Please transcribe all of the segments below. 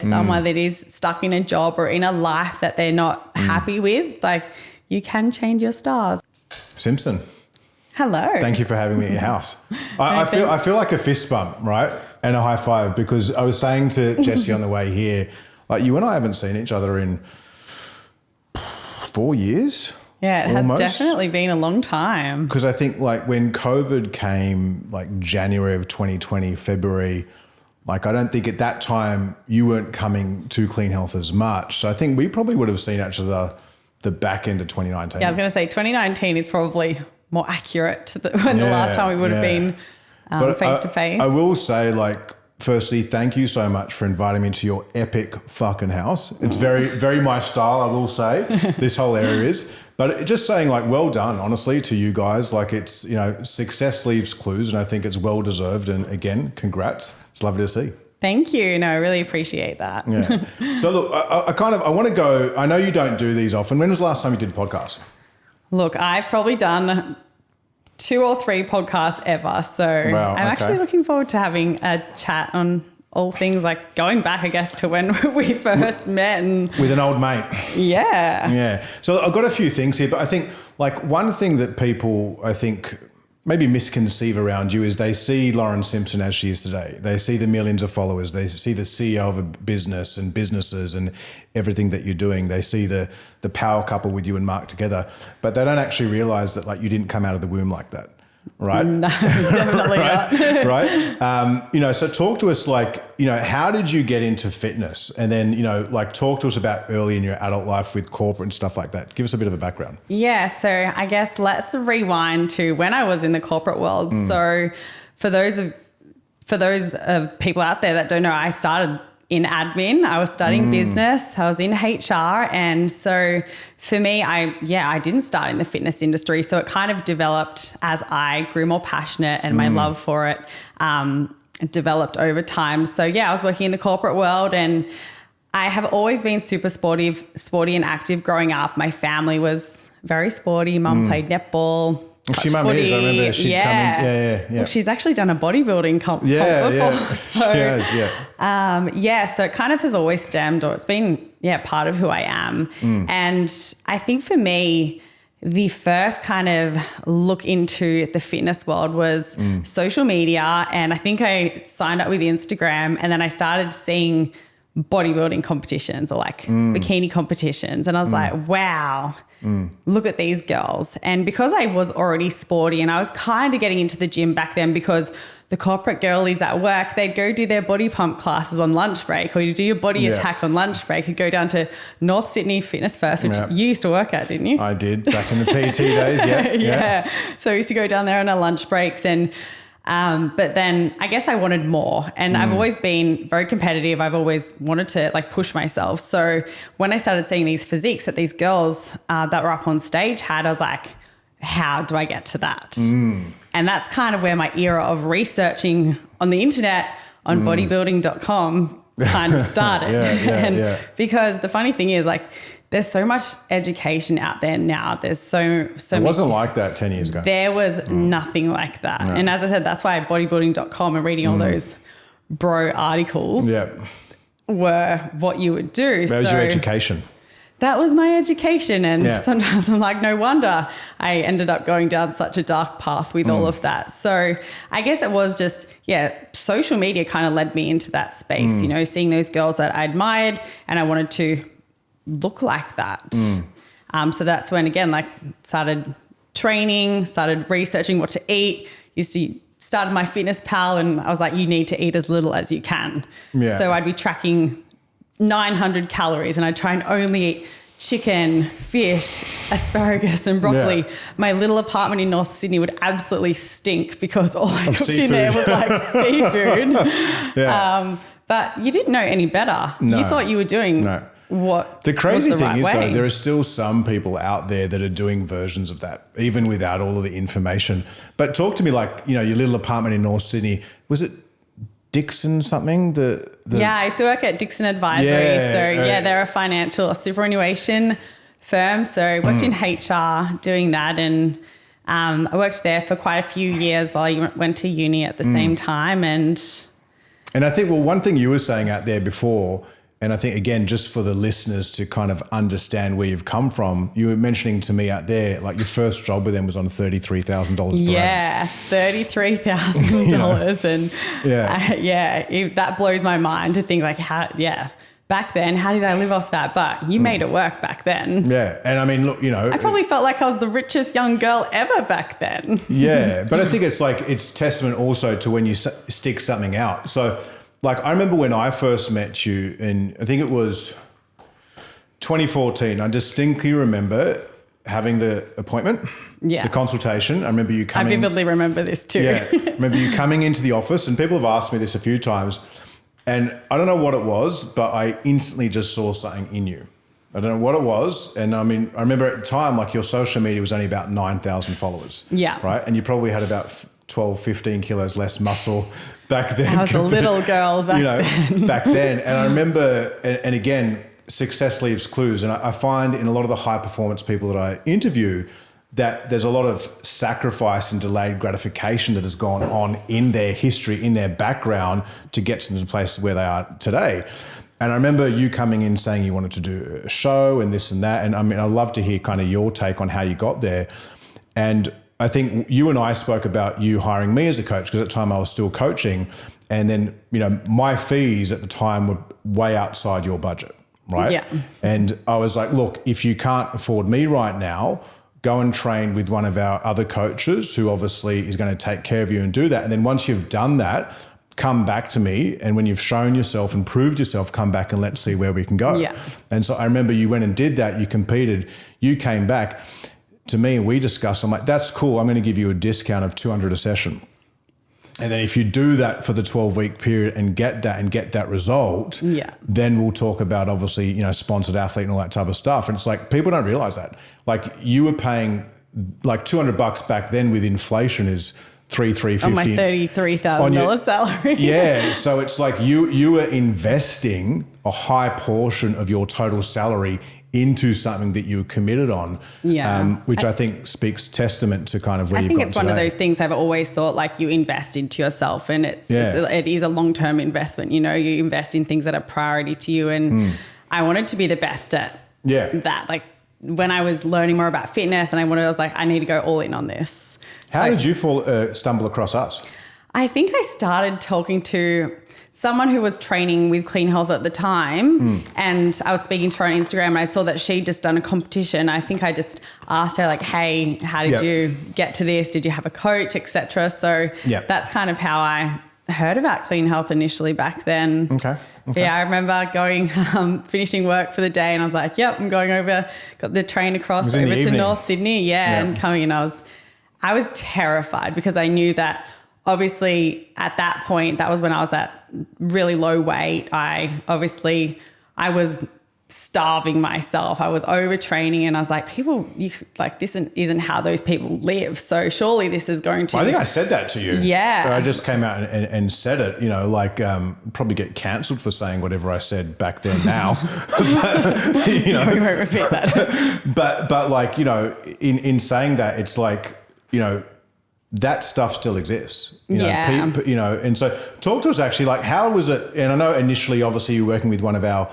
someone that is stuck in a job or in a life that they're not happy with, like you can change your stars. Simpson. Hello. Thank you for having me at your house. I feel like a fist bump, right? And a high five, because I was saying to Jessie on the way here, like you and I haven't seen each other in 4 years. Yeah, it almost. has definitely been a long time. Because I think like when COVID came, like January of 2020, February, like I don't think at that time you weren't coming to Clean Health as much. So I think we probably would have seen actually the back end of 2019. Yeah, I was going to say 2019 is probably more accurate to the last time we would have been face to face. I will say, like, firstly, thank you so much for inviting me to your epic fucking house. It's very, very my style, I will say. This whole area is. But just saying, like, well done, honestly, to you guys. Like, it's, you know, success leaves clues, and I think it's well deserved. And again, congrats. It's lovely to see. Thank you. No, I really appreciate that. Yeah. So look, I want to go. I know you don't do these often. When was the last time you did a podcast? Look, I've probably done 2 or 3 podcasts ever. So wow, I'm actually looking forward to having a chat on all things, like going back, I guess, to when we first met. And with an old mate. Yeah. Yeah. So I've got a few things here, but I think like one thing that people, I think, maybe misconceive around you is they see Lauren Simpson as she is today. They see the millions of followers. They see the CEO of a business and businesses and everything that you're doing. They see the power couple with you and Mark together, but they don't actually realize that like you didn't come out of the womb like that. Right? No, definitely right? not. Right? You know, so talk to us like, you know, how did you get into fitness? And then, you know, like talk to us about early in your adult life with corporate and stuff like that. Give us a bit of a background. Yeah. So I guess let's rewind to when I was in the corporate world. So for those of people out there that don't know, I started in admin. I was studying business. I was in HR. And so for me, I didn't start in the fitness industry. So it kind of developed as I grew more passionate and my love for it developed over time. So yeah, I was working in the corporate world and I have always been super sporty and active growing up. My family was very sporty. Mum played netball. She mum is. I remember she'd come in. Yeah. Well, she's actually done a bodybuilding comp before. Yeah. So, she has, so it kind of has always stemmed, or it's been, part of who I am. And I think for me, the first kind of look into the fitness world was social media. And I think I signed up with Instagram and then I started seeing bodybuilding competitions or like bikini competitions. And I was like, wow, look at these girls. And because I was already sporty and I was kind of getting into the gym back then because the corporate girlies at work, they'd go do their body pump classes on lunch break, or you do your body attack on lunch break and go down to North Sydney Fitness First, which you used to work at, didn't you? I did back in the PT days. Yeah. So I used to go down there on our lunch breaks and but then I guess I wanted more and I've always been very competitive. I've always wanted to like push myself. So when I started seeing these physiques that these girls that were up on stage had, I was like, how do I get to that? And that's kind of where my era of researching on the internet on bodybuilding.com kind of started. Because the funny thing is like, there's so much education out there now. There's so it wasn't like that 10 years ago. There was nothing like that. No. And as I said, that's why bodybuilding.com and reading all those bro articles were what you would do. That was your education. That was my education. And sometimes I'm like, no wonder I ended up going down such a dark path with all of that. So I guess it was just, social media kind of led me into that space, you know, seeing those girls that I admired and I wanted to look like that. So that's when, again, like started training, started researching what to eat, started my Fitness Pal and I was like, you need to eat as little as you can. So I'd be tracking 900 calories and I'd try and only eat chicken, fish, asparagus and broccoli. My little apartment in North Sydney would absolutely stink because all I cooked in there was like seafood. But you didn't know any better. No. You thought you were doing what the crazy was the thing right is way. Though there are still some people out there that are doing versions of that even without all of the information. But talk to me like, you know, your little apartment in North Sydney, was it Dixon something? I used to work at Dixon Advisory. They're a superannuation firm. So I worked in HR doing that and I worked there for quite a few years while I went to uni at the same time. And I think, well, one thing you were saying out there before And I think, again, just for the listeners to kind of understand where you've come from, you were mentioning to me out there, like your first job with them was on $33,000 per annum. Yeah, $33,000. And that blows my mind to think like back then, how did I live off that? But you made it work back then. Yeah. And I mean, look, I probably felt like I was the richest young girl ever back then. Yeah. But I think it's testament also to when you stick something out. So like, I remember when I first met you in, I think it was 2014, I distinctly remember having the appointment, the consultation. I remember you coming. I vividly remember this too. Yeah. I remember you coming into the office, and people have asked me this a few times, and I don't know what it was, but I instantly just saw something in you. I don't know what it was. And I mean, I remember at the time, like your social media was only about 9,000 followers. Yeah. Right. And you probably had about 12, 15 kilos less muscle back then. I was a little girl back then. Back then. And I remember, and again, success leaves clues. And I find in a lot of the high performance people that I interview that there's a lot of sacrifice and delayed gratification that has gone on in their history, in their background to get to the place where they are today. And I remember you coming in saying you wanted to do a show and this and that. And I mean, I'd love to hear kind of your take on how you got there. And I think you and I spoke about you hiring me as a coach, because at the time I was still coaching. And then, my fees at the time were way outside your budget, right? Yeah. And I was like, look, if you can't afford me right now, go and train with one of our other coaches who obviously is going to take care of you and do that. And then once you've done that, come back to me. And when you've shown yourself and proved yourself, come back and let's see where we can go. Yeah. And so I remember you went and did that. You competed. You came back to me and we discussed. I'm like, that's cool. I'm going to give you a discount of $200 a session. And then if you do that for the 12-week period and get that result, then we'll talk about obviously, sponsored athlete and all that type of stuff. And it's like, people don't realize that. Like you were paying like $200 back then with inflation is $350 on my $33,000 salary. Yeah. So it's like you were investing a high portion of your total salary into something that you were committed on, which I think speaks testament to kind of where you've gotten I think it's one of those things I've always thought, like you invest into yourself, and it is a long-term investment. You invest in things that are priority to you, and I wanted to be the best at that. Like when I was learning more about fitness, and I was like, I need to go all in on this. How did you stumble across us? I think I started talking to someone who was training with Clean Health at the time, and I was speaking to her on Instagram, and I saw that she'd just done a competition. I think I just asked her like, hey, how did you get to this? Did you have a coach, etc.? So that's kind of how I heard about Clean Health initially back then. Okay. Yeah, I remember going, finishing work for the day, and I was like, yep, I'm going over, got the train across over to North Sydney. And coming in, I was terrified, because I knew that obviously at that point, that was when I was at really low weight. I was starving myself. I was overtraining, and I was like, this isn't how those people live. So surely this is going to... I think I said that to you. Yeah. I just came out and said it, probably get cancelled for saying whatever I said back then now. But, we won't repeat that. but like, in saying that, it's like, that stuff still exists, and so talk to us actually, like, how was it? And I know initially, obviously you're working with one of our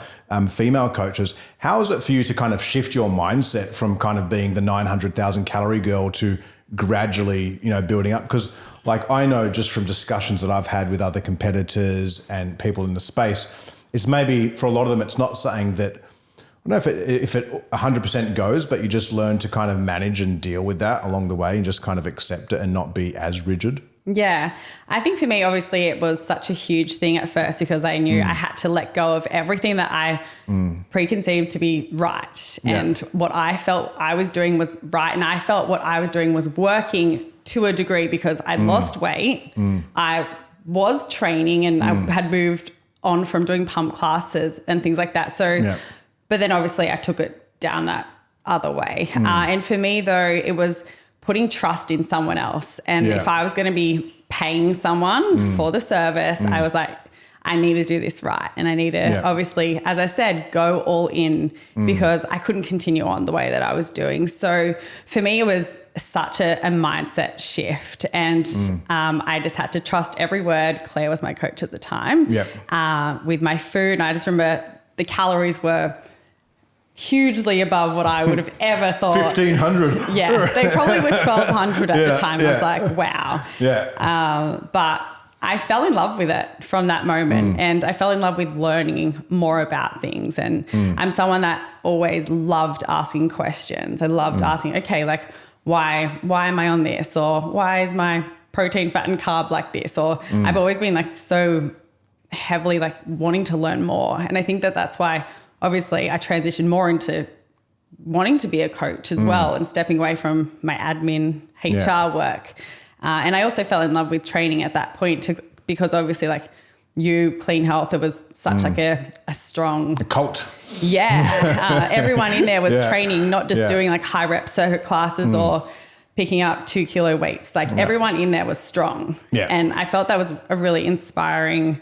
female coaches. How is it for you to kind of shift your mindset from kind of being the 900,000 calorie girl to gradually, building up? Because like, I know just from discussions that I've had with other competitors and people in the space, it's maybe for a lot of them, it's not something that, I don't know if it 100% goes, but you just learn to kind of manage and deal with that along the way and just kind of accept it and not be as rigid. Yeah. I think for me, obviously it was such a huge thing at first, because I knew I had to let go of everything that I preconceived to be right. And what I felt I was doing was right. And I felt what I was doing was working to a degree, because I'd lost weight. I was training, and I had moved on from doing pump classes and things like that. So, but then obviously I took it down that other way. And for me though, it was putting trust in someone else. And if I was going to be paying someone for the service, I was like, I need to do this right. And I need to obviously, as I said, go all in, because I couldn't continue on the way that I was doing. So for me, it was such a mindset shift. And I just had to trust every word. Claire was my coach at the time with my food. And I just remember the calories were hugely above what I would have ever thought. 1,500. Yeah, they probably were 1,200 at the time. I was like, wow. Yeah. But I fell in love with it from that moment, and I fell in love with learning more about things. And I'm someone that always loved asking questions. I loved asking, okay, like why am I on this? Or why is my protein, fat and carb like this? Or I've always been like so heavily like wanting to learn more. And I think that that's why obviously I transitioned more into wanting to be a coach as well, and stepping away from my admin HR work. And I also fell in love with training at that point because obviously like Clean Health, it was such like a strong... A cult. Yeah. Everyone in there was training, not just doing like high rep circuit classes or picking up 2 kilo weights. Like everyone in there was strong. Yeah. And I felt that was a really inspiring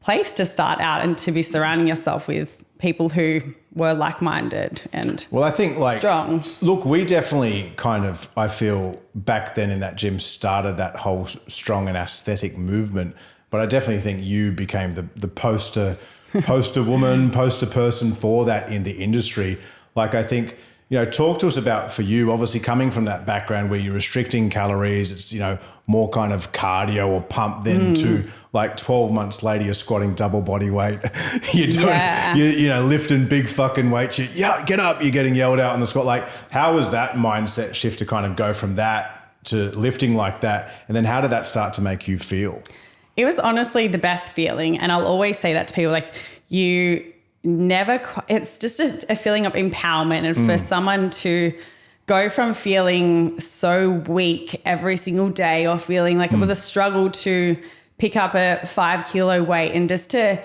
place to start out and to be surrounding yourself with people who were like-minded and I think like strong. Look, we definitely kind of, I feel back then in that gym started that whole strong and aesthetic movement, but I definitely think you became the poster woman, poster person for that in the industry. Like I think, talk to us about, for you, obviously coming from that background where you're restricting calories, it's, more kind of cardio or pump then to like 12 months later, you're squatting double body weight. You're doing, lifting big fucking weights. Get up, you're getting yelled out on the squat. Like, how was that mindset shift to kind of go from that to lifting like that? And then how did that start to make you feel? It was honestly the best feeling. And I'll always say that to people, like it's just a feeling of empowerment. And for someone to go from feeling so weak every single day or feeling like it was a struggle to pick up a 5 kilo weight and just to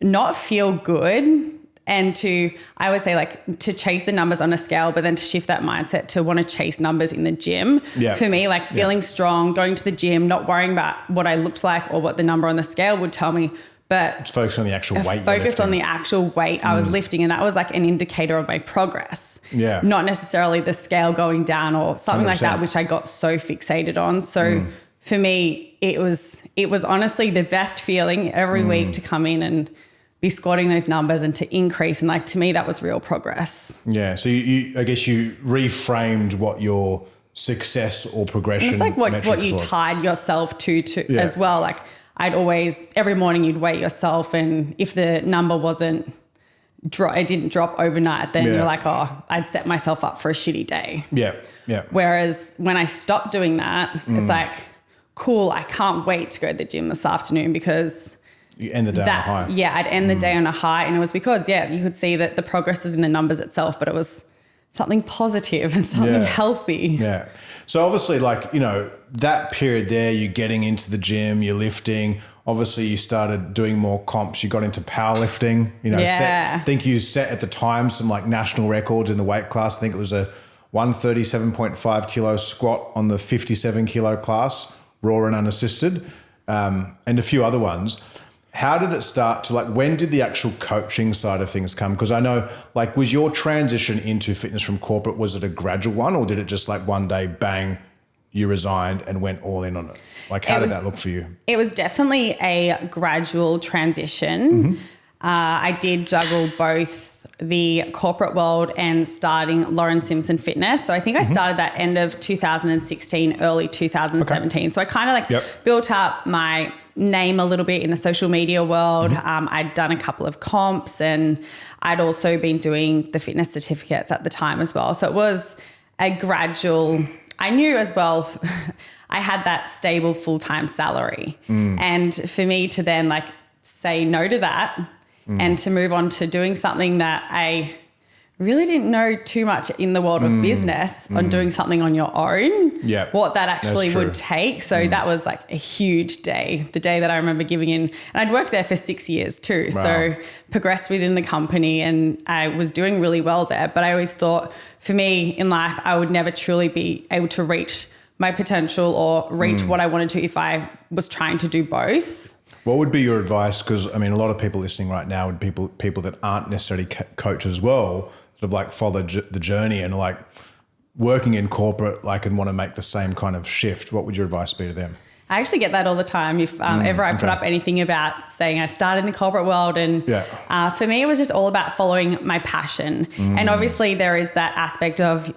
not feel good and I always say like to chase the numbers on a scale, but then to shift that mindset to want to chase numbers in the gym. Yeah. For me, like feeling strong, going to the gym, not worrying about what I looked like or what the number on the scale would tell me, but just focus on the actual weight. Focus on the actual weight I was lifting, and that was like an indicator of my progress. Yeah. Not necessarily the scale going down or something 100%. Like that, which I got so fixated on. So for me, it was honestly the best feeling every week to come in and be squatting those numbers and to increase. And like, to me, that was real progress. Yeah. So I guess you reframed what your success or progression. And it's like what you tied yourself to as well. Like, I'd always, every morning you'd weigh yourself, and if the number it didn't drop overnight, then you're like, oh, I'd set myself up for a shitty day. Yeah, yeah. Whereas when I stopped doing that, it's like, cool, I can't wait to go to the gym this afternoon because... You end the day on a high. Yeah, I'd end the day on a high, and it was because, you could see that the progress is in the numbers itself, but it was something positive and something healthy. Yeah. So obviously, like, that period there, you're getting into the gym, you're lifting. Obviously, you started doing more comps. You got into powerlifting. I think you set at the time some like national records in the weight class. I think it was a 137.5 kilo squat on the 57 kilo class, raw and unassisted, and a few other ones. How did it start to, like, when did the actual coaching side of things come? Because I know, like, was your transition into fitness from corporate, was it a gradual one, or did it just like one day, bang, you resigned and went all in on it? Like, how did that look for you? It was definitely a gradual transition. I did juggle both the corporate world and starting Lauren Simpson Fitness. So I think I started that end of 2016, early 2017. Okay. So I kind of like built up my name a little bit in the social media world. I'd done a couple of comps, and I'd also been doing the fitness certificates at the time as well. So it was a gradual, I knew as well, I had that stable full-time salary. And for me to then like say no to that and to move on to doing something that I really didn't know too much in the world of business on doing something on your own, what that actually would take. So that was like a huge day, the day that I remember giving in. And I'd worked there for 6 years too. Wow. So progressed within the company, and I was doing really well there. But I always thought for me in life, I would never truly be able to reach my potential or reach what I wanted to if I was trying to do both. What would be your advice? Because I mean, a lot of people listening right now would be people that aren't necessarily coaches as well, sort of like follow the journey and like working in corporate, like, and want to make the same kind of shift. What would your advice be to them? I actually get that all the time. If ever I put up anything about saying I started in the corporate world, and for me, it was just all about following my passion. And obviously there is that aspect of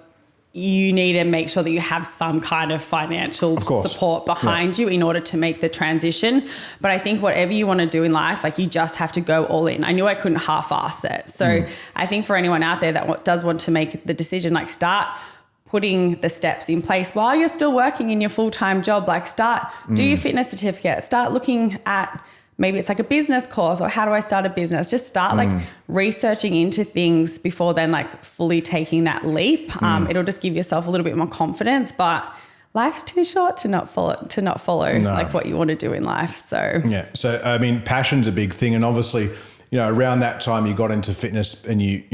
you need to make sure that you have some kind of financial support behind you in order to make the transition. But I think whatever you want to do in life, like you just have to go all in. I knew I couldn't half-ass it. So I think for anyone out there that does want to make the decision, like start putting the steps in place while you're still working in your full-time job. Like do your fitness certificate, start looking at maybe it's like a business course, or how do I start a business? Just start like researching into things before then like fully taking that leap. It'll just give yourself a little bit more confidence, but life's too short to not follow like what you want to do in life. So so I mean, passion's a big thing, and obviously, around that time you got into fitness, and you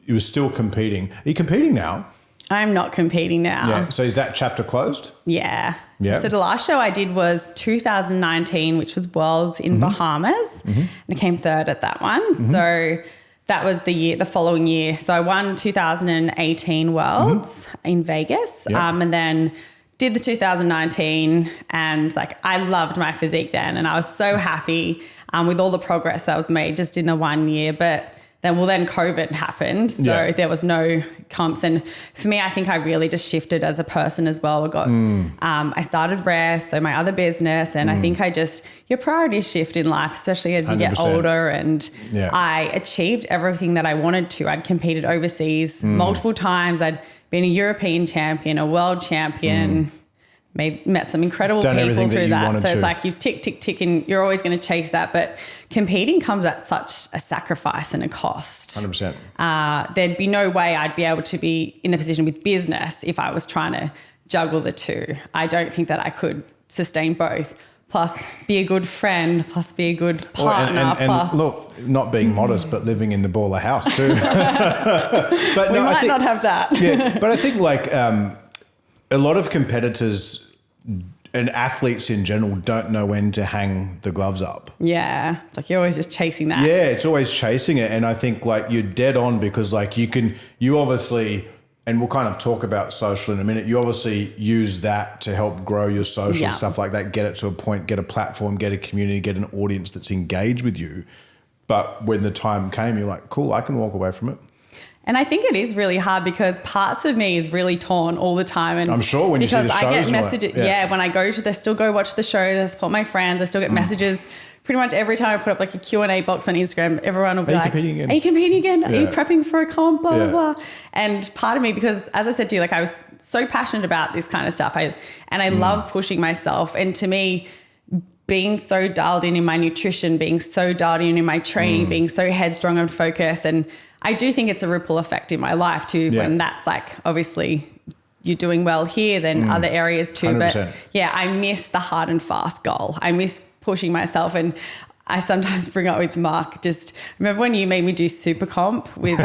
were still competing. Are you competing now? I'm not competing now. Yeah. So is that chapter closed? Yeah. So the last show I did was 2019, which was Worlds in Bahamas, and I came third at that one. So that was the following year. So I won 2018 Worlds in Vegas, and then did the 2019, and like I loved my physique then, and I was so happy with all the progress that was made just in the 1 year. But then COVID happened. So there was no comps. And for me, I think I really just shifted as a person as well. I started Rare, so my other business. And I think your priorities shift in life, especially as you 100%. Get older. And I achieved everything that I wanted to. I'd competed overseas multiple times. I'd been a European champion, a world champion, met some incredible people through that. So it's like you tick, and you're always going to chase that. But competing comes at such a sacrifice and a cost. 100%. There'd be no way I'd be able to be in the position with business if I was trying to juggle the two. I don't think that I could sustain both. Plus be a good friend, plus be a good partner. And look, not being modest, but living in the baller house too. But we might not have that. But I think like a lot of competitors and athletes in general don't know when to hang the gloves up. Yeah. It's like you're always just chasing that. Yeah, it's always chasing it. And I think like you're dead on, because like you obviously, and we'll kind of talk about social in a minute, you obviously use that to help grow your social stuff like that, get it to a point, get a platform, get a community, get an audience that's engaged with you. But when the time came, you're like, cool, I can walk away from it. And I think it is really hard because parts of me is really torn all the time. And I'm sure when you see the shows. Because I get messages, when I go to I still go watch the show, I support my friends, I still get messages pretty much every time I put up like a Q&A box on Instagram, everyone will be like, are you competing again? Are you prepping for a comp? Blah, blah, blah. And part of me, because as I said to you, like I was so passionate about this kind of stuff. I love pushing myself. And to me, being so dialed in my nutrition, being so dialed in my training, being so headstrong and focused. And I do think it's a ripple effect in my life too, when that's like, obviously you're doing well here, then other areas too. 100%. But I miss the hard and fast goal. I miss pushing myself. And I sometimes bring up with Mark, just remember when you made me do super comp with,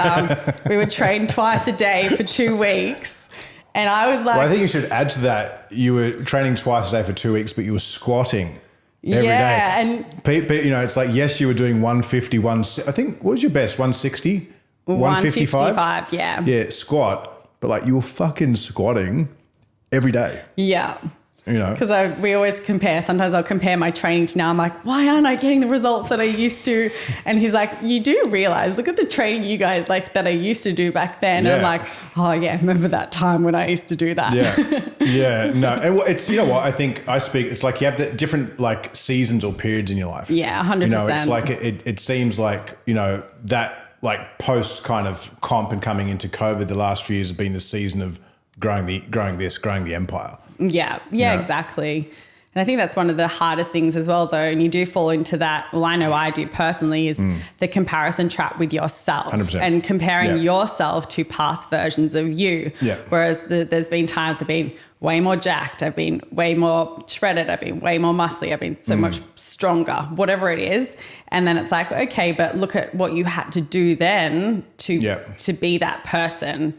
we would train twice a day for 2 weeks. And I was like, well, I think you should add to that. You were training twice a day for 2 weeks, but you were squatting every day. And it's like, yes, you were doing 150, I think, what was your best? 160? 155? Yeah, squat. But like you were fucking squatting every day. Yeah. Because we always compare. Sometimes I'll compare my training to now. I'm like, why aren't I getting the results that I used to? And he's like, you do realize, look at the training you guys like that I used to do back then. And I'm like, oh yeah, remember that time when I used to do that? No. And it's, I think it's like you have the different like seasons or periods in your life. Yeah, 100%. It's like, it seems like, that like post kind of comp and coming into COVID, the last few years have been the season of growing the empire. Yeah, exactly. And I think that's one of the hardest things as well, though. And you do fall into that. Well, I know I do personally, is the comparison trap with yourself 100%. And comparing yourself to past versions of you. Yeah. Whereas there's been times I've been way more jacked. I've been way more shredded. I've been way more muscly. I've been so much stronger, whatever it is. And then it's like, okay, but look at what you had to do then to be that person.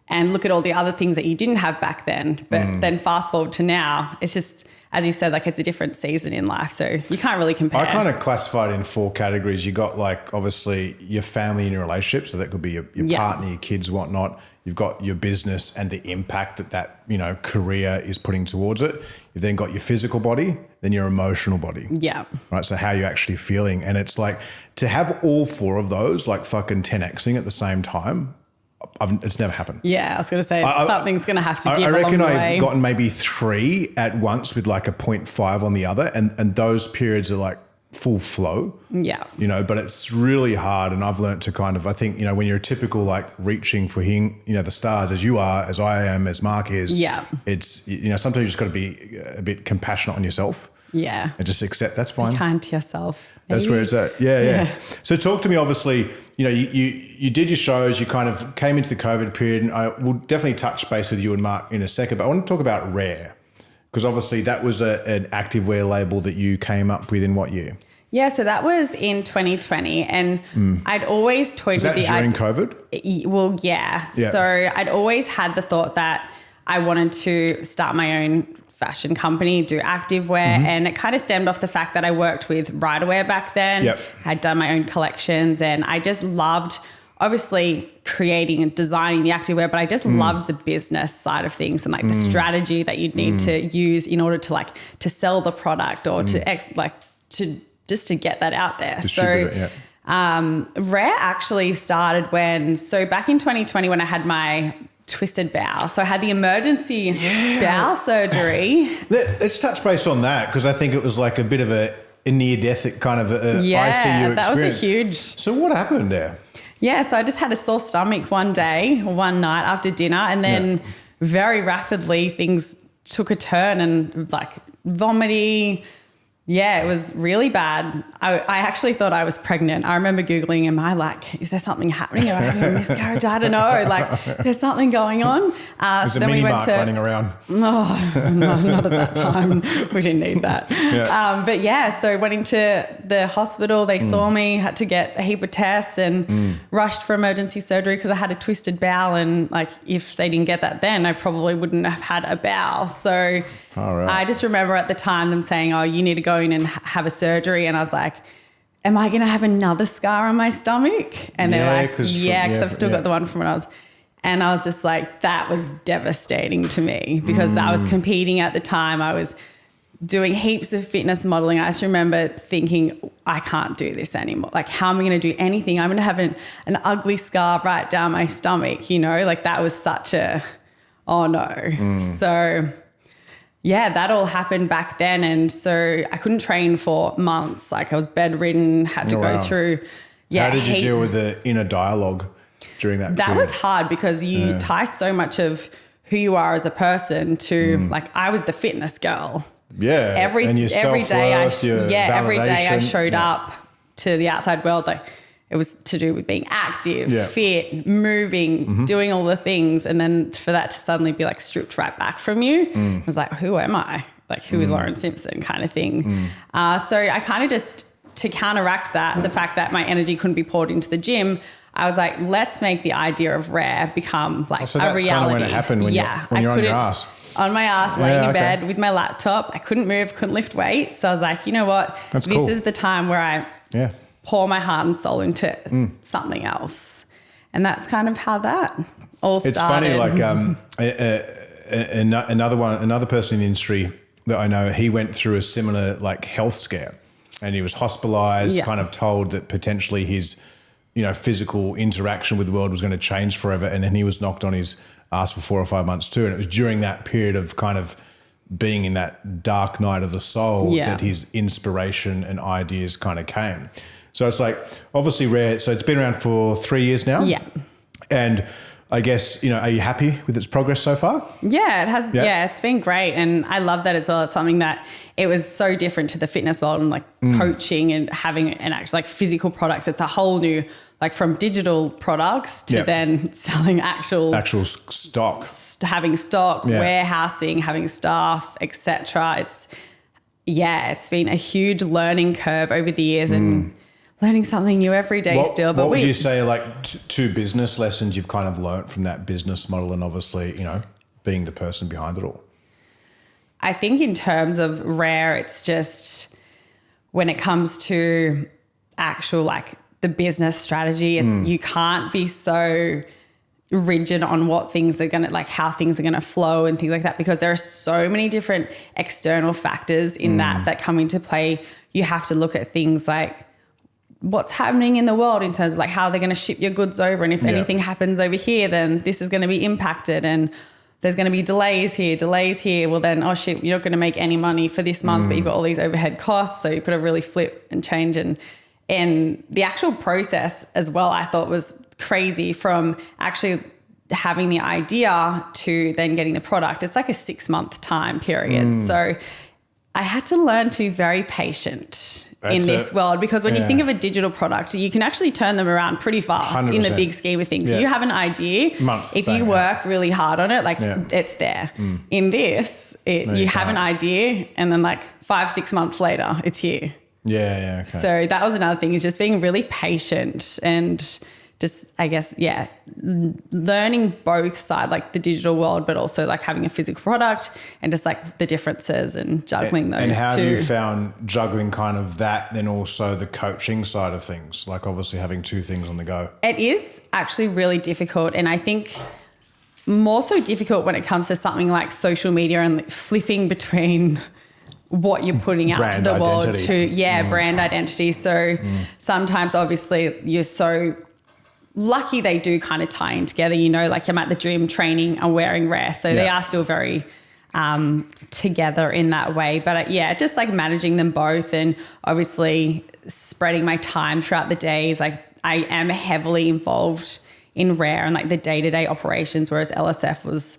And look at all the other things that you didn't have back then. But then fast forward to now, it's just, as you said, like it's a different season in life. So you can't really compare. I kind of classify it in 4 categories. You got like, obviously your family and your relationship. So that could be your partner, your kids, whatnot. You've got your business and the impact that career is putting towards it. You've then got your physical body. then your emotional body. Yeah. Right. So how you're actually feeling. And it's like to have all 4 of those like fucking 10xing at the same time. It's never happened. Yeah. I was going to say something's going to have to give I reckon along the way. I've gotten maybe 3 at once with like a 0.5 on the other. And those periods are like full flow. Yeah. You know, but it's really hard. And I've learned to kind of, I think, you know, when you're a typical like reaching for the stars as you are, as I am, as Mark is, it's, you know, sometimes you just got to be a bit compassionate on yourself. Yeah. And just accept that's fine. Be kind to yourself. Maybe. That's where it's at. Yeah. So talk to me, obviously, you know, you did your shows, you kind of came into the COVID period, and I will definitely touch base with you and Mark in a second, but I want to talk about Rare, because obviously that was an activewear label that you came up with in what year? Yeah, so that was in 2020, and I'd always toyed with the idea. Was that during COVID? Well, yeah. So I'd always had the thought that I wanted to start my own fashion company, do activewear, and it kind of stemmed off the fact that I worked with Riderwear back then. I'd done my own collections, and I just loved obviously creating and designing the activewear, but I just loved the business side of things and like the strategy that you'd need to use in order to like to sell the product or to get that out there. Rare actually started back in 2020 when I had my twisted bowel. So I had the emergency bowel surgery. Let's touch base on that, because I think it was like a bit of a near-death kind of ICU experience. That was a huge... So what happened there? Yeah, so I just had a sore stomach one night after dinner, and then very rapidly things took a turn and like vomiting. Yeah, it was really bad. I actually thought I was pregnant. I remember Googling, is there something happening? Am I having a miscarriage? I don't know. Like, there's something going on. There's a mini Mark running around. Oh, no, not at that time. We didn't need that. So went into the hospital. They saw me, had to get a heap of tests and rushed for emergency surgery because I had a twisted bowel. And like, if they didn't get that then, I probably wouldn't have had a bowel. So I just remember at the time them saying, oh, you need to go in and have a surgery. And I was like, am I going to have another scar on my stomach? And they're like, because I've still got the one from when I was just like, that was devastating to me because I was competing at the time. I was doing heaps of fitness modeling. I just remember thinking, I can't do this anymore. Like, how am I going to do anything? I'm going to have an ugly scar right down my stomach, you know, like that was such a, oh no. So yeah, that all happened back then. And so I couldn't train for months. Like I was bedridden, had to go through. Yeah. How did you deal with the inner dialogue during that period? That was hard because you tie so much of who you are as a person to like, I was the fitness girl. Yeah. Every day I showed up to the outside world. Like it was to do with being active, fit, moving, doing all the things. And then for that to suddenly be like stripped right back from you, I was like, who am I? Like, who is Lauren Simpson kind of thing. So I kind of just, to counteract that, the fact that my energy couldn't be poured into the gym, I was like, let's make the idea of Rare become like so a that's reality. Kind of when it happened, when you're on your ass. On my ass, laying in bed with my laptop. I couldn't move, couldn't lift weights. So I was like, you know what? This is the time where I pour my heart and soul into something else. And that's kind of how that all started. It's funny, like another person in the industry that I know, he went through a similar like health scare and he was hospitalized, kind of told that potentially his, you know, physical interaction with the world was going to change forever. And then he was knocked on his ass for 4 or 5 months too. And it was during that period of kind of being in that dark night of the soul that his inspiration and ideas kind of came. So it's like obviously Rare. So it's been around for 3 years now. Yeah. And I guess, you know, are you happy with its progress so far? Yeah, it has. Yeah, it's been great. And I love that as well. It's something that it was so different to the fitness world and like coaching and having an actual like physical products. It's a whole new, like from digital products to then selling actual stock, having stock, warehousing, having staff, etc. It's been a huge learning curve over the years and learning something new every day still. But what would you say like two business lessons you've kind of learnt from that business model and obviously, you know, being the person behind it all? I think in terms of Rare, it's just when it comes to actual like the business strategy, you can't be so rigid on what things are going to, like how things are going to flow and things like that, because there are so many different external factors in that come into play. You have to look at things like what's happening in the world in terms of like how they're going to ship your goods over. And if anything happens over here, then this is going to be impacted, and there's going to be delays here. Well then, oh shit, you're not going to make any money for this month, but you've got all these overhead costs. So you've got to really flip and change. And the actual process as well, I thought was crazy, from actually having the idea to then getting the product. It's like a 6-month time period. So I had to learn to be very patient in this world, because when you think of a digital product, you can actually turn them around pretty fast 100%. In the big scheme of things. You have an idea. If you work really hard on it, like it's there. In this, you have an idea, and then like 5-6 months later, it's here. Okay. So that was another thing, is just being really patient and just, I guess, learning both sides, like the digital world, but also like having a physical product, and just like the differences and juggling those two. And how you found juggling kind of that, then also the coaching side of things, like obviously having two things on the go? It is actually really difficult. And I think more so difficult when it comes to something like social media and flipping between what you're putting out brand to the identity. World to, brand identity. So sometimes obviously you're so lucky they do kind of tie in together, you know, like I'm at the gym training, I'm wearing Rare. So they are still very together in that way. But just like managing them both, and obviously spreading my time throughout the days. Like I am heavily involved in Rare and like the day-to-day operations, whereas LSF was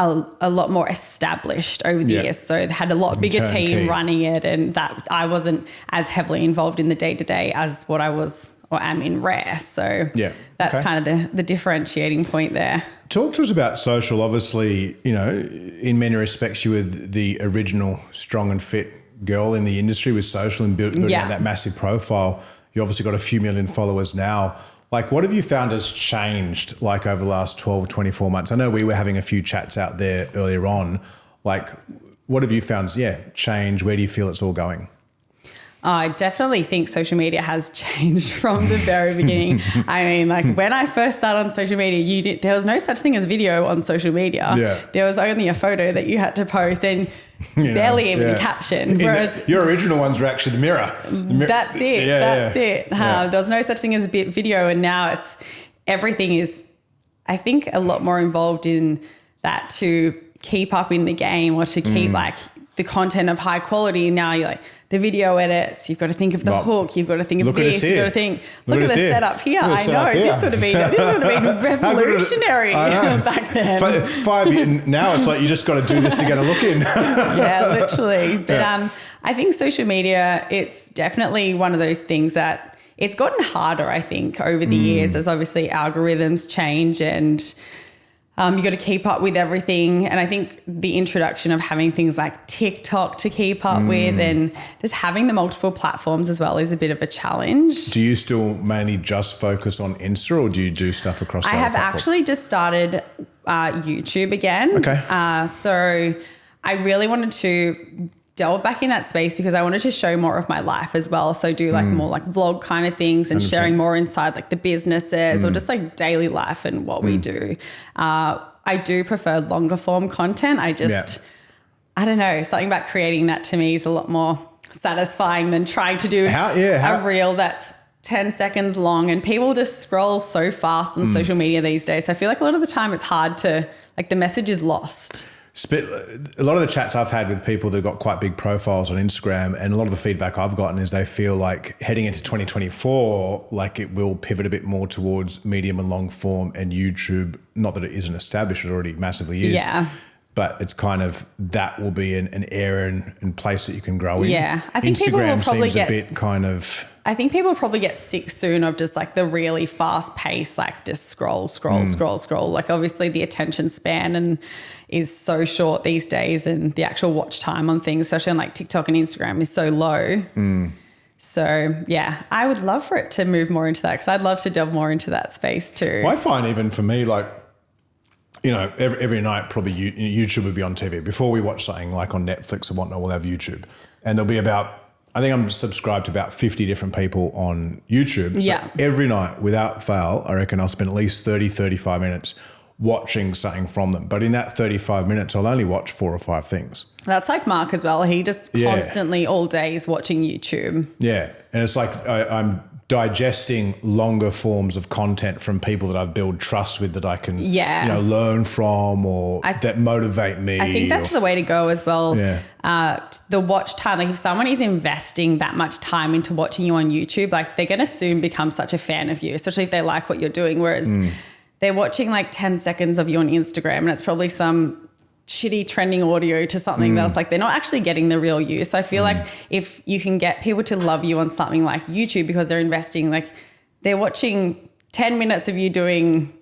a lot more established over the years. So they had a lot bigger team running it, and that I wasn't as heavily involved in the day-to-day as what I was or am in Rare. So that's kind of the differentiating point there. Talk to us about social. Obviously, you know, in many respects, you were the original strong and fit girl in the industry with social and building out that massive profile. You obviously got a few million followers now. Like, what have you found has changed like over the last 12 or 24 months? I know we were having a few chats out there earlier on. Like, what have you found, change? Where do you feel it's all going? I definitely think social media has changed from the very beginning. I mean, like when I first started on social media, there was no such thing as video on social media. There was only a photo that you had to post, and barely even a caption. Whereas your original ones were actually the mirror. That's it. That's it. There was no such thing as a bit video, and now everything is, I think, a lot more involved in that to keep up in the game, or to keep like the content of high quality. Now you're like the video edits, you've got to think of the hook, you've got to think of this, you've got to think, look at the setup here. I know, this would have been revolutionary back then. 5 years now, it's like you just got to do this to get a look in. Literally. But I think social media, it's definitely one of those things that it's gotten harder, I think, over the years, as obviously algorithms change, and you got to keep up with everything. And I think the introduction of having things like TikTok to keep up with, and just having the multiple platforms as well, is a bit of a challenge. Do you still mainly just focus on Insta, or do you do stuff across the I have actually just started YouTube again. Okay. So I really wanted to delve back in that space, because I wanted to show more of my life as well. So do like more like vlog kind of things, and sharing more inside like the businesses or just like daily life and what we do. I do prefer longer form content. I don't know, something about creating that to me is a lot more satisfying than trying to do a reel that's 10 seconds long, and people just scroll so fast on social media these days. So I feel like a lot of the time it's hard to, like, the message is lost. A lot of the chats I've had with people that have got quite big profiles on Instagram, and a lot of the feedback I've gotten is they feel like heading into 2024, like it will pivot a bit more towards medium and long form, and YouTube, not that it isn't established, it already massively is. But it's kind of, that will be an area and place that you can grow in. I think people will probably seems a bit kind of... I think people probably get sick soon of just like the really fast pace, like just scroll. Like obviously the attention span is so short these days, and the actual watch time on things, especially on like TikTok and Instagram, is so low. So I would love for it to move more into that, because I'd love to delve more into that space too. Well, I find even for me, like, you know, every night probably YouTube would be on TV. Before we watch something like on Netflix or whatnot, we'll have YouTube, and there'll be about I think I'm subscribed to about 50 different people on YouTube. So every night without fail, I reckon I'll spend at least 30, 35 minutes watching something from them. But in that 35 minutes, I'll only watch 4 or 5 things. That's like Mark as well. He just constantly all day is watching YouTube. Yeah. And it's like I'm digesting longer forms of content from people that I've built trust with, that I can learn from, or that motivate me. I think that's the way to go as well. The watch time, like if someone is investing that much time into watching you on YouTube, like they're going to soon become such a fan of you, especially if they like what you're doing. Whereas they're watching like 10 seconds of you on Instagram and it's probably some shitty trending audio to something else. Like they're not actually getting the real you. So I feel like if you can get people to love you on something like YouTube because they're investing, like they're watching 10 minutes of you doing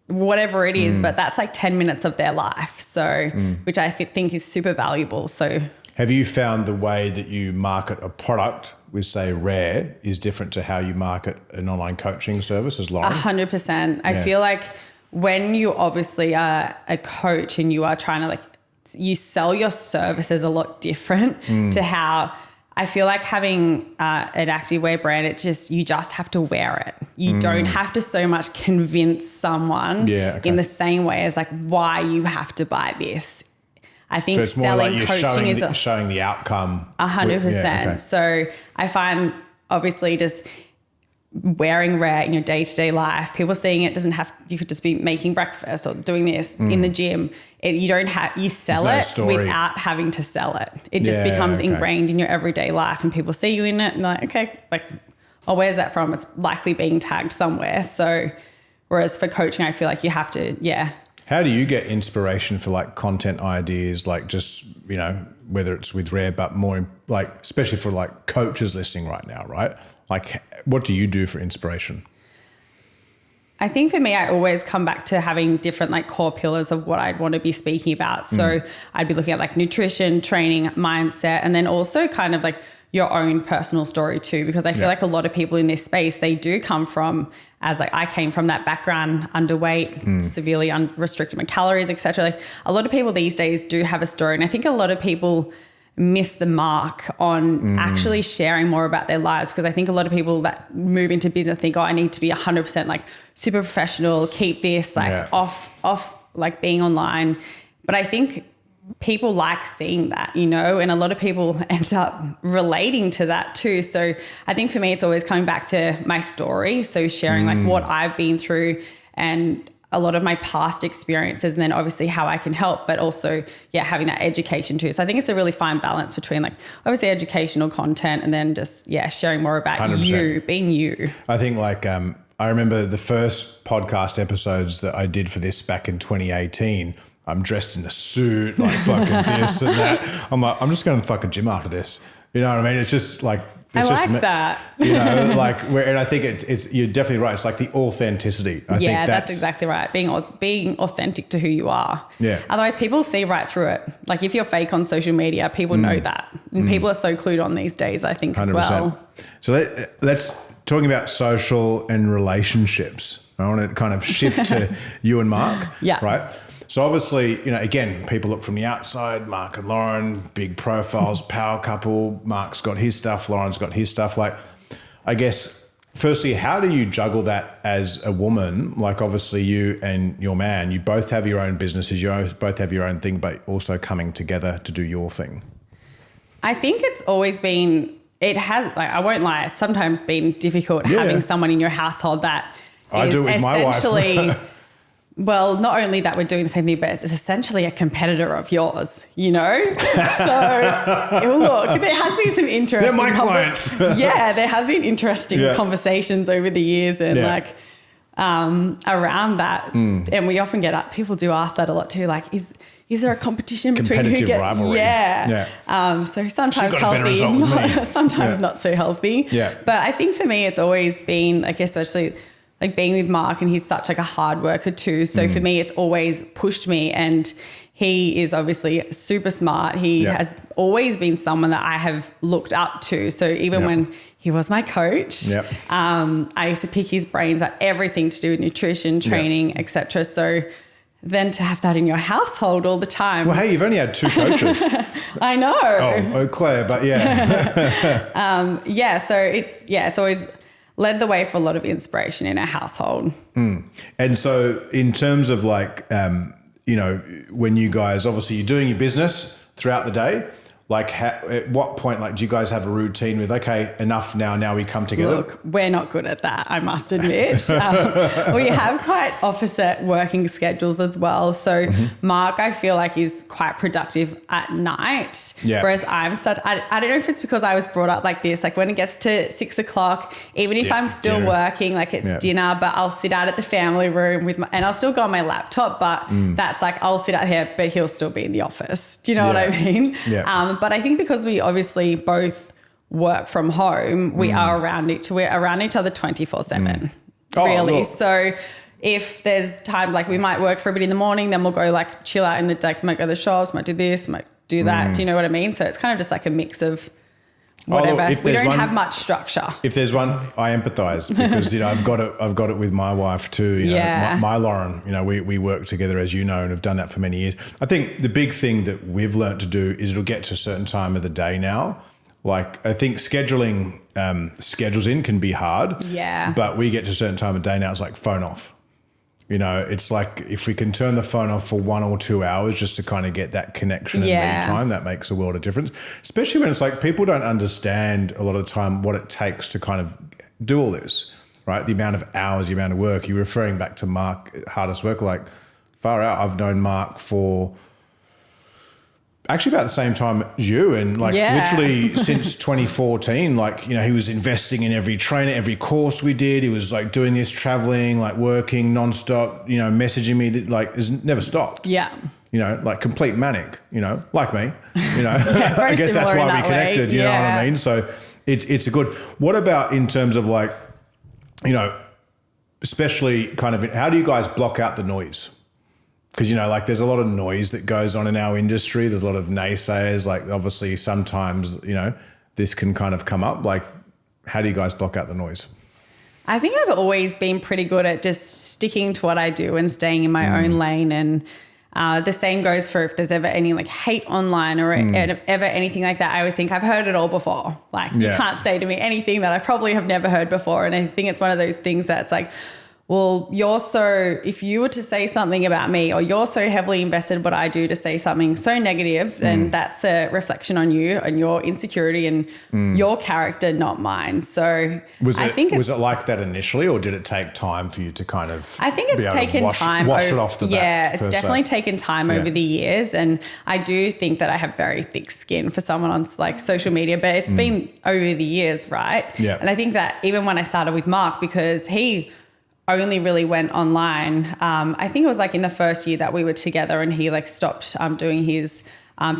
whatever it is, but that's like 10 minutes of their life. So, which I think is super valuable. So have you found the way that you market a product with, say, Rare is different to how you market an online coaching service as Lauren? 100%. I feel like when you obviously are a coach and you are trying to like, you sell your services a lot different to how I feel like having an activewear brand, you just have to wear it. You don't have to so much convince someone in the same way as like why you have to buy this. I think so it's more like you're coaching showing the outcome. 100%. So I find obviously just wearing Rare in your day-to-day life, people seeing it you could just be making breakfast or doing this in the gym. You sell it without having to sell it. It just becomes ingrained in your everyday life and people see you in it and they're like, okay, like, oh, where's that from? It's likely being tagged somewhere. So whereas for coaching, I feel like you have to, How do you get inspiration for like content ideas, like just, whether it's with Rare, but more like, especially for like coaches listening right now, right? Like, what do you do for inspiration? I think for me, I always come back to having different like core pillars of what I'd want to be speaking about. So I'd be looking at like nutrition, training, mindset, and then also kind of like your own personal story too, because I feel like a lot of people in this space, they do come from, as like I came from that background, underweight, severely restricted my calories, etc. Like a lot of people these days do have a story. And I think a lot of people miss the mark on actually sharing more about their lives, because I think a lot of people that move into business think, oh, I need to be 100% like super professional, keep this like off like being online. But I think people like seeing that, and a lot of people end up relating to that too. So I think for me, it's always coming back to my story. So sharing like what I've been through and a lot of my past experiences, and then obviously how I can help, but also, having that education too. So I think it's a really fine balance between like obviously educational content and then just, sharing more about 100%. You, being you. I think like, I remember the first podcast episodes that I did for this back in 2018, I'm dressed in a suit, like fucking this and that. I'm like, I'm just going to the fucking gym after this. You know what I mean? It's just like, I like that. And I think it's you're definitely right. It's like the authenticity. I think that's exactly right. Being authentic to who you are. Yeah. Otherwise, people see right through it. Like if you're fake on social media, people know that, and people are so clued on these days, I think 100%. As well. So let's talking about social and relationships. I want to kind of shift to you and Mark. Yeah. Right. So obviously, again, people look from the outside, Mark and Lauren, big profiles, power couple, Mark's got his stuff, Lauren's got his stuff. Like, I guess, firstly, how do you juggle that as a woman? Like, obviously you and your man, you both have your own businesses, both have your own thing, but also coming together to do your thing. I think it's always been, I won't lie, it's sometimes been difficult having someone in your household that I do it with my wife. Well, not only that we're doing the same thing, but it's essentially a competitor of yours, So, look, there has been some interesting... They're my clients. There has been interesting conversations over the years and around that. And we often get people do ask that a lot too, like, is there a competition between who gets... rivalry. So sometimes healthy, sometimes not so healthy. Yeah. But I think for me, it's always been, like, especially... like being with Mark, and he's such like a hard worker too. So for me, it's always pushed me, and he is obviously super smart. He has always been someone that I have looked up to. So even when he was my coach, I used to pick his brains about everything to do with nutrition, training, etc. So than to have that in your household all the time. Well, hey, you've only had 2 coaches. I know. Oh, Claire, but yeah. So it's always led the way for a lot of inspiration in our household. And so in terms of like, when you guys, obviously you're doing your business throughout the day, like at what point, like, do you guys have a routine with, okay, enough now we come together? Look, we're not good at that, I must admit. We have quite opposite working schedules as well. So Mark, I feel like, is quite productive at night. Yeah. Whereas I don't know if it's because I was brought up like this, like when it gets to 6 o'clock, even if I'm still working, like it's dinner, but I'll sit out at the family room and I'll still go on my laptop, but that's like, I'll sit out here, but he'll still be in the office. Do you know what I mean? Yeah. But I think because we obviously both work from home, we are around we're around each other 24/7, really. Look. So if there's time, like we might work for a bit in the morning, then we'll go like chill out in the day, might go to the shops, might do this, might do that. Do you know what I mean? So it's kind of just like a mix of whatever. We don't have much structure. If there's one, I empathize because, I've got it with my wife too. My Lauren, we work together, as you know, and have done that for many years. I think the big thing that we've learned to do is it'll get to a certain time of the day now. Like I think scheduling schedules in can be hard. Yeah. But we get to a certain time of day now, it's like phone off. It's like if we can turn the phone off for 1 or 2 hours just to kind of get that connection and me time, that makes a world of difference. Especially when it's like people don't understand a lot of the time what it takes to kind of do all this, right? The amount of hours, the amount of work. You're referring back to Mark, hardest work, like far out. I've known Mark for actually about the same time as you, and literally since 2014, he was investing in every trainer, every course we did. He was like doing this, traveling, like working nonstop, messaging me that like has never stopped. Yeah. Like complete manic, like me, I guess that's why we connected, you know what I mean? So it's a good, what about in terms of like, especially kind of, how do you guys block out the noise? Because, there's a lot of noise that goes on in our industry. There's a lot of naysayers. Like, obviously, sometimes, this can kind of come up. Like, how do you guys block out the noise? I think I've always been pretty good at just sticking to what I do and staying in my own lane. And the same goes for if there's ever any, like, hate online or ever anything like that. I always think I've heard it all before. Like, you can't say to me anything that I probably have never heard before. And I think it's one of those things that's like, well, if you were to say something about me, or you're so heavily invested in what I do to say something so negative, then that's a reflection on you and your insecurity and your character, not mine. So was it like that initially, or did it take time for you to kind of? I think it's taken time. Wash it off the back. Yeah, it's definitely taken time over the years, and I do think that I have very thick skin for someone on like social media, but it's been over the years, right? Yeah. And I think that even when I started with Mark, because he only really went online. I think it was like in the first year that we were together, and he like stopped doing his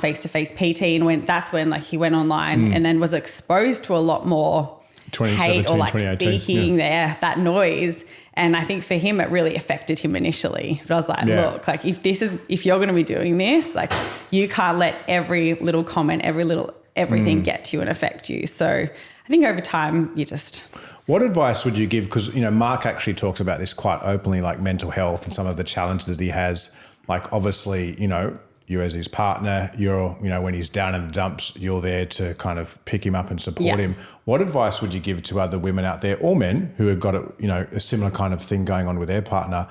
face-to-face PT, and that's when like he went online and then was exposed to a lot more hate or like speaking that noise. And I think for him, it really affected him initially. But I was like, look, like if you're going to be doing this, like you can't let every little comment, everything get to you and affect you. So I think over time you just... What advice would you give? Because, Mark actually talks about this quite openly, like mental health and some of the challenges that he has. Like, obviously, you as his partner, when he's down in the dumps, you're there to kind of pick him up and support him. What advice would you give to other women out there, or men who have got a similar kind of thing going on with their partner?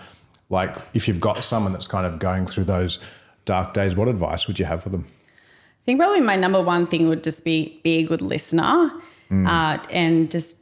Like, if you've got someone that's kind of going through those dark days, what advice would you have for them? I think probably my number one thing would just be a good listener and just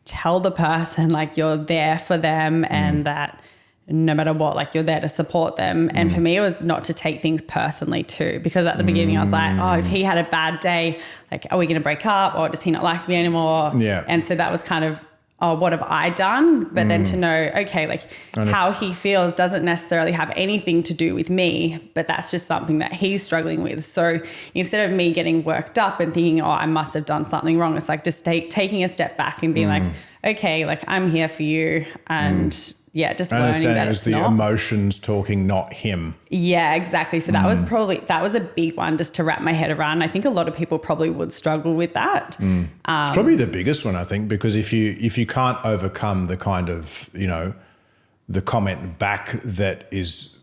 tell the person like you're there for them and that no matter what, like you're there to support them. And for me, it was not to take things personally too, because at the beginning I was like, oh, if he had a bad day, like, are we going to break up, or does he not like me anymore? Yeah. And so that was kind of, oh, what have I done? But then to know, okay, like how he feels doesn't necessarily have anything to do with me, but that's just something that he's struggling with. So instead of me getting worked up and thinking, oh, I must have done something wrong, it's like just taking a step back and being like, okay, like I'm here for you. And just learning that it's the emotions talking, not him. Yeah, exactly. So that was a big one just to wrap my head around. I think a lot of people probably would struggle with that. It's probably the biggest one, I think, because if you can't overcome the kind of, the comment back that is,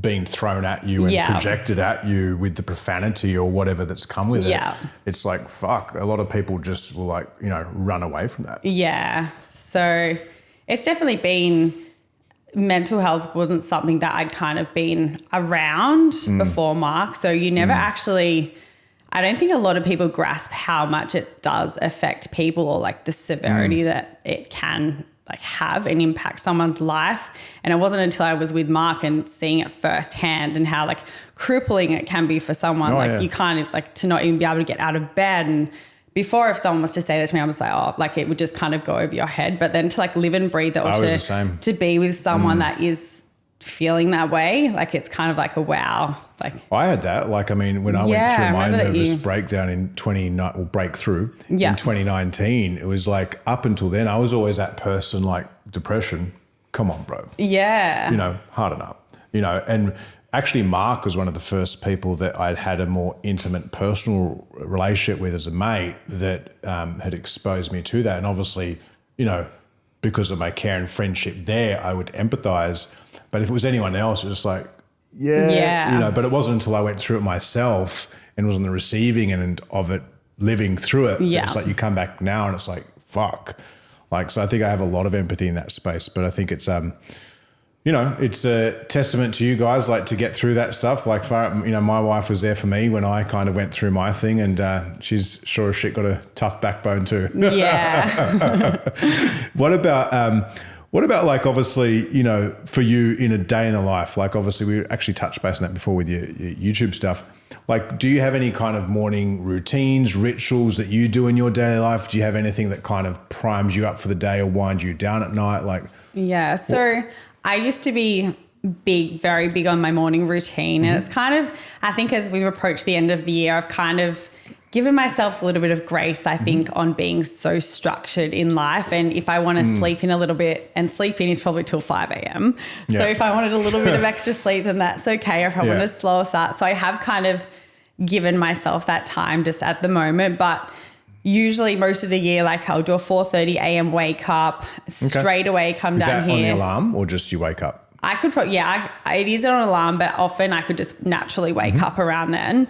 being thrown at you and projected at you with the profanity or whatever that's come with it. It's like, fuck, a lot of people just will like, run away from that. Yeah. So it's definitely been, mental health wasn't something that I'd kind of been around before Mark. So you never actually, I don't think a lot of people grasp how much it does affect people or like the severity that it can like have and impact someone's life. And it wasn't until I was with Mark and seeing it firsthand and how like crippling it can be for someone. You kind of like to not even be able to get out of bed. And before, if someone was to say that to me, I was like, oh, like it would just kind of go over your head. But then to like live and breathe that, or to be with someone that is feeling that way, like it's kind of like a wow. Like I had that. Like, I mean, when I went through my nervous breakdown in breakthrough in 2019, it was like up until then, I was always that person like depression. Come on, bro. Yeah. Harden up, and actually Mark was one of the first people that I'd had a more intimate personal relationship with as a mate that had exposed me to that. And obviously, because of my care and friendship there, I would empathize. But if it was anyone else, it was just like, but it wasn't until I went through it myself and was on the receiving end of it, living through it. It's like you come back now and it's like, fuck. Like, so I think I have a lot of empathy in that space, but I think it's, it's a testament to you guys, like to get through that stuff. Like, my wife was there for me when I kind of went through my thing, and she's sure as shit got a tough backbone too. Yeah. What about like, obviously, for you in a day in the life, like obviously we actually touched base on that before with your YouTube stuff. Like, do you have any kind of morning routines, rituals that you do in your daily life? Do you have anything that kind of primes you up for the day or winds you down at night? Like, so I used to be very big on my morning routine. And it's kind of, I think as we've approached the end of the year, I've kind of given myself a little bit of grace, I think, on being so structured in life. And if I want to sleep in a little bit, and sleep in is probably till 5 a.m. So if I wanted a little bit of extra sleep, then that's okay. If I want a slower start. So I have kind of given myself that time just at the moment. But usually most of the year, like I'll do a 4:30 a.m. wake up, straight away come down here. Is that on the alarm or just you wake up? I could probably, it is on an alarm, but often I could just naturally wake up around then,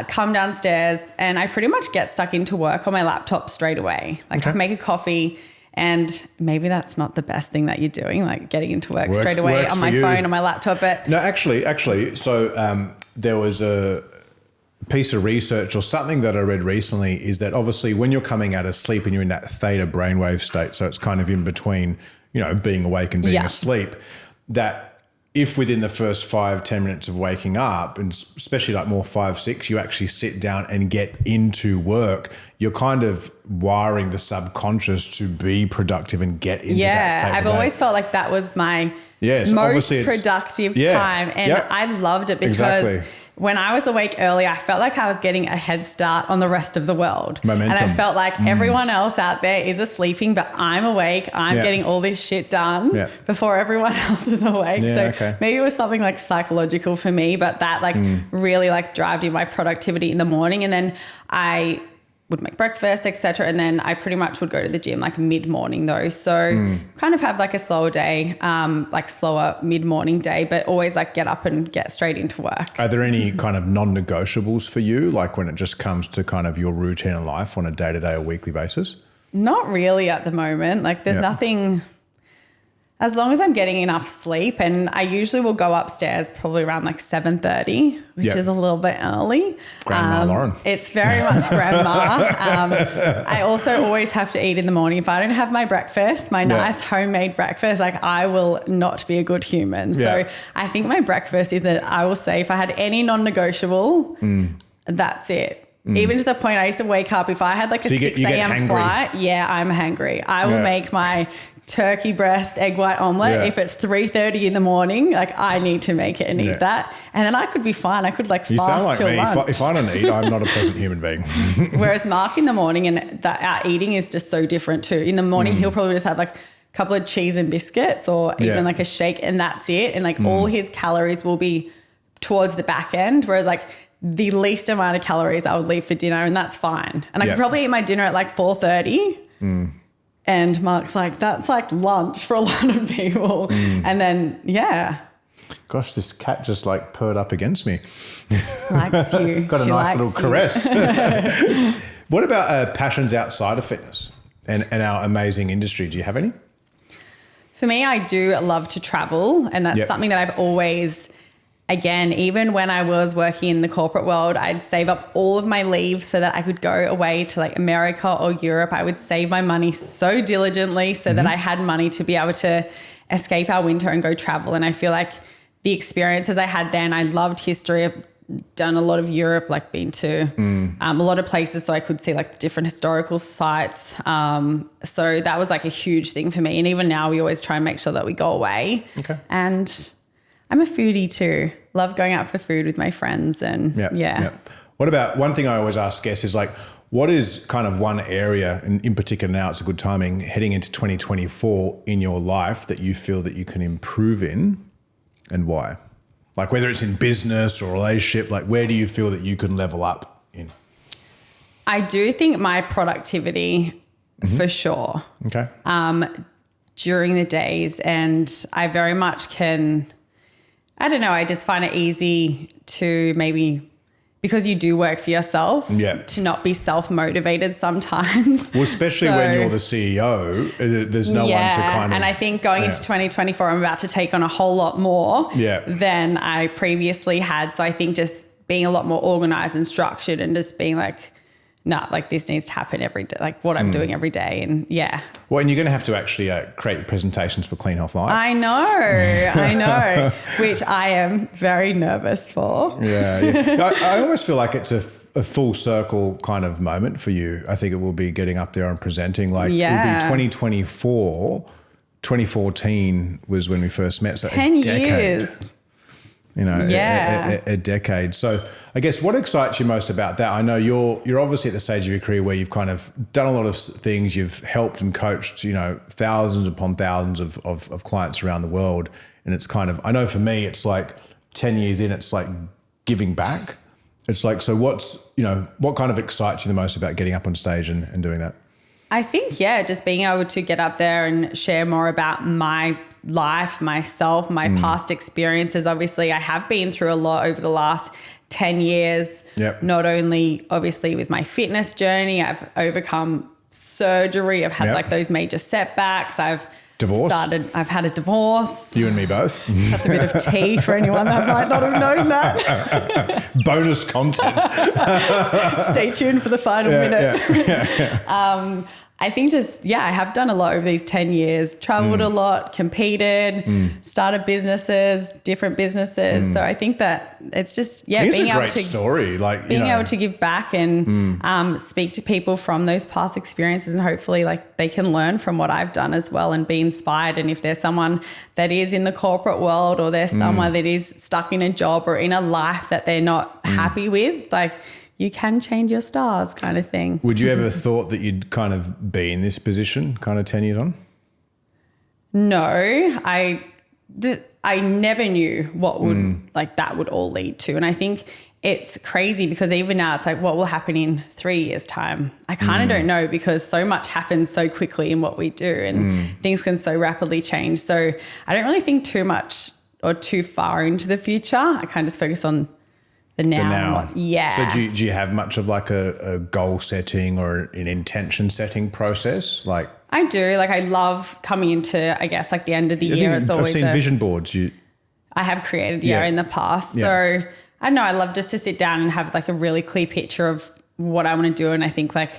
come downstairs, and I pretty much get stuck into work on my laptop straight away. Like I make a coffee, and maybe that's not the best thing that you're doing, like getting into work straight away on my phone, on my laptop. But no, actually, so there was a piece of research or something that I read recently is that obviously when you're coming out of sleep and you're in that theta brainwave state, so it's kind of in between, being awake and being asleep, that if within the first 5-10 minutes of waking up, and especially like more 5-6, you actually sit down and get into work, you're kind of wiring the subconscious to be productive and get into that state. I've always felt like that was my most productive time. And I loved it because when I was awake early, I felt like I was getting a head start on the rest of the world. Momentum. And I felt like everyone else out there is sleeping, but I'm awake. I'm getting all this shit done before everyone else is awake. Maybe it was something like psychological for me, but that really like drove in my productivity in the morning. And then I would make breakfast, etc. And then I pretty much would go to the gym like mid-morning though. So kind of have like a slower day, like slower mid-morning day, but always like get up and get straight into work. Are there any kind of non-negotiables for you, like when it just comes to kind of your routine in life on a day-to-day or weekly basis? Not really at the moment. Like there's nothing, as long as I'm getting enough sleep, and I usually will go upstairs probably around like 7:30, which is a little bit early. Grandma Lauren. It's very much grandma. I also always have to eat in the morning. If I don't have my breakfast, my nice homemade breakfast, like I will not be a good human. So I think my breakfast is that I will say if I had any non-negotiable, that's it. Even to the point I used to wake up, if I had like a 6 a.m. flight, I'm hangry. I will make my turkey breast, egg white omelette. If it's 3:30 in the morning, like I need to make it and eat that. And then I could be fine. I could like fast till lunch. If I don't eat, I'm not a pleasant human being. Whereas Mark in the morning, and our eating is just so different too. In the morning, he'll probably just have like a couple of cheese and biscuits or even like a shake, and that's it. And like all his calories will be towards the back end. Whereas like the least amount of calories I would leave for dinner, and that's fine. And I could probably eat my dinner at like 4:30. And Mark's like, that's like lunch for a lot of people. And then, Gosh, this cat just like purred up against me. Likes you. Got a She nice little likes caress. What about passions outside of fitness and our amazing industry? Do you have any? For me, I do love to travel, and that's something that I've always, again, even when I was working in the corporate world, I'd save up all of my leave so that I could go away to like America or Europe. I would save my money so diligently so that I had money to be able to escape our winter and go travel. And I feel like the experiences I had then, I loved history. I've done a lot of Europe, like been to a lot of places so I could see like the different historical sites. So that was like a huge thing for me. And even now we always try and make sure that we go away. Okay. And I'm a foodie too. Love going out for food with my friends and What about, one thing I always ask guests is like, what is kind of one area, and in particular now it's a good timing, heading into 2024 in your life that you feel that you can improve in, and why? Like whether it's in business or relationship, like where do you feel that you can level up in? I do think my productivity for sure. Okay. During the days, and I very much can, I don't know, I just find it easy to maybe, because you do work for yourself, to not be self-motivated sometimes. Well, especially when you're the CEO, there's no one to kind of... And I think going into 2024, I'm about to take on a whole lot more than I previously had. So I think just being a lot more organized and structured and just being like, no, like this needs to happen every day, like what I'm doing every day. And Well, and you're going to have to actually create presentations for Clean Health Life. I know, which I am very nervous for. I almost feel like it's a full circle kind of moment for you. I think it will be getting up there and presenting. Like it will be 2024, 2014 was when we first met. So 10 years. You know, a decade. So I guess what excites you most about that? I know you're obviously at the stage of your career where you've kind of done a lot of things. You've helped and coached, you know, thousands upon thousands of clients around the world. And it's kind of, I know for me, it's like 10 years in, it's like giving back. It's like, so what kind of excites you the most about getting up on stage and doing that? I think, just being able to get up there and share more about my life, myself, my past experiences. Obviously, I have been through a lot over the last 10 years, not only obviously with my fitness journey, I've overcome surgery. I've had like those major setbacks. I've had a divorce. You and me both. That's a bit of tea for anyone that might not have known that. Bonus content. Stay tuned for the final minute. I think I have done a lot over these 10 years, traveled a lot, competed, started businesses, different businesses. So I think that it's just, it's being a great story. Like being able to give back and speak to people from those past experiences, and hopefully like they can learn from what I've done as well and be inspired. And if there's someone that is in the corporate world, or there's someone that is stuck in a job or in a life that they're not happy with, like, you can change your stars kind of thing. Would you ever thought that you'd kind of be in this position kind of 10 years on? No, I never knew what would like that would all lead to. And I think it's crazy because even now it's like, what will happen in 3 years' time? I kind of don't know, because so much happens so quickly in what we do, and things can so rapidly change. So I don't really think too much or too far into the future. I kind of just focus on the now. So do you have much of like a goal setting or an intention setting process? Like I do. Like I love coming into, I guess, like the end of the year. It's always I've seen vision boards. I have created in the past. So I don't know. I love just to sit down and have like a really clear picture of what I want to do. And I think like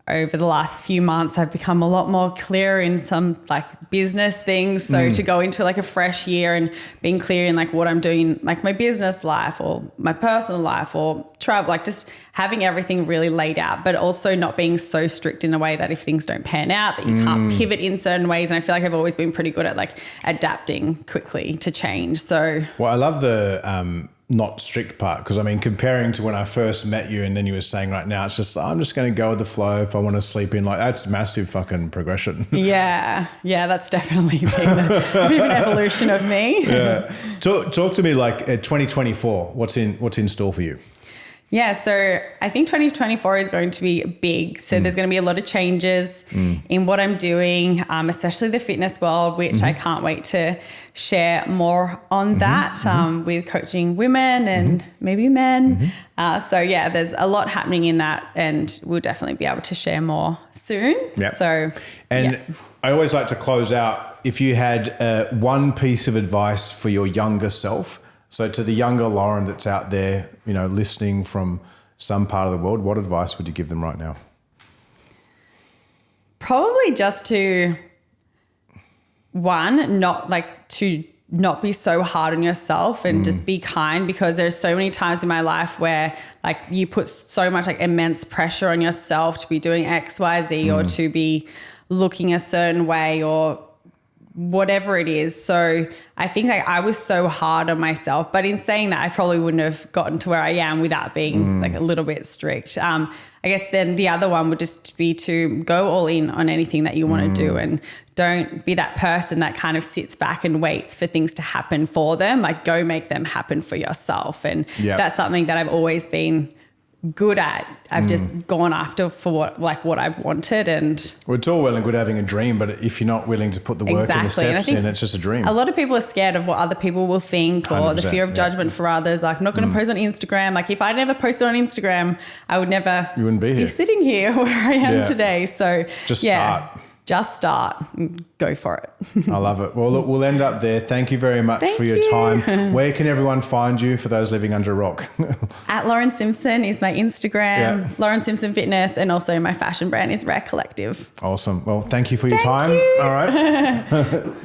over the last few months, I've become a lot more clear in some like business things. So to go into like a fresh year and being clear in like what I'm doing, like my business life or my personal life or travel, like just having everything really laid out, but also not being so strict in a way that if things don't pan out, that you can't pivot in certain ways. And I feel like I've always been pretty good at like adapting quickly to change. So, well, I love the, not strict part, because I mean, comparing to when I first met you and then you were saying right now, it's just, I'm just going to go with the flow. If I want to sleep in, like that's massive fucking progression. Yeah, that's definitely been a bit of an evolution of me. Talk to me like 2024, what's in store for you? Yeah, so I think 2024 is going to be big. So there's going to be a lot of changes in what I'm doing, especially the fitness world, which I can't wait to share more on that with coaching women and maybe men. So yeah, there's a lot happening in that, and we'll definitely be able to share more soon. Yep. So, I always like to close out, if you had one piece of advice for your younger self, so to the younger Lauren that's out there, you know, listening from some part of the world, what advice would you give them right now? Probably just to, not be so hard on yourself and just be kind, because there's so many times in my life where like you put so much like immense pressure on yourself to be doing X, Y, Z or to be looking a certain way or whatever it is. So I think like I was so hard on myself, but in saying that, I probably wouldn't have gotten to where I am without being like a little bit strict. I guess then the other one would just be to go all in on anything that you want to do, and don't be that person that kind of sits back and waits for things to happen for them. Like go make them happen for yourself. And that's something that I've always been good at. I've just gone after for what I've wanted. And well, it's all well and good having a dream, but if you're not willing to put the work and the steps in, it's just a dream. A lot of people are scared of what other people will think, or the fear of judgment for others. Like, I'm not going to post on Instagram. Like if I never posted on Instagram, I would never be sitting here where I am today. So just start and go for it. I love it. Well, look, we'll end up there. Thank you very much for your time. Where can everyone find you for those living under a rock? At Lauren Simpson is my Instagram, Lauren Simpson Fitness, and also my fashion brand is Rare Collective. Awesome. Well, thank you for your time. You. All right.